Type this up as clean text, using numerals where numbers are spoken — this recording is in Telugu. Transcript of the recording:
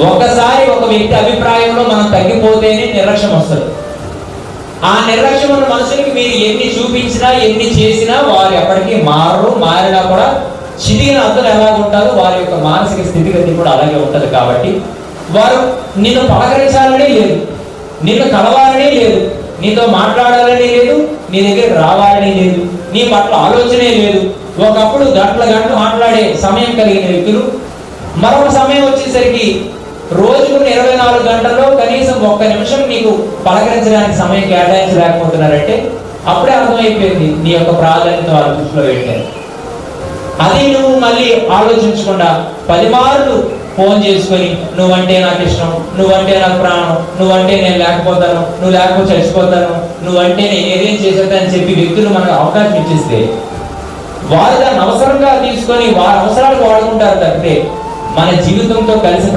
ఒక్కసారి ఒక వ్యక్తి అభిప్రాయంలో మనం తగ్గిపోతేనే నిర్లక్ష్యం వస్తుంది. ఆ నిర్లక్ష్యం ఉన్న మనుషులకి మీరు ఎన్ని చూపించినా ఎన్ని చేసినా వారు ఎప్పటికీ మారరు. మారినా కూడా చిదిగిన అర్థం ఎలా ఉంటారో వారి యొక్క మానసిక స్థితిగతి కూడా అలాగే ఉంటుంది. కాబట్టి వారు నిన్ను పలకరించాలని లేదు, నిన్ను కలవాలని లేదు, నీతో మాట్లాడాలని లేదు, నీ దగ్గర రావాలని లేదు, నీ పట్ల ఆలోచనే లేదు. ఒకప్పుడు గంటలు మాట్లాడే సమయం కలిగిన వ్యక్తులు మరొక సమయం వచ్చేసరికి రోజుకున్న 24 గంటల్లో కనీసం 1 నిమిషం నీకు పలకరించడానికి సమయం కేటాయించలేకపోతున్నారంటే అప్పుడే అర్థమైపోయింది నీ యొక్క ప్రాధాన్యత వారి దృష్టిలో పెట్టారు. అది నువ్వు మళ్ళీ ఆలోచించకుండా 10 మార్లు ఫోన్ చేసుకొని నువ్వంటే నాకు ఇష్టం, నువ్వంటే నాకు ప్రాణం, నువ్వంటే నేను లేకపోతాను, నువ్వు లేకపోతే చచ్చిపోతాను, నువ్వంటే నేను ఏదేం చేసేదని చెప్పి వ్యక్తులు మనకు అవకాశం ఇచ్చేస్తే వారు దాన్ని అవసరంగా తీసుకొని వారి అవసరాలకు వాడుకుంటారు తప్పితే మన జీవితంతో కలిసి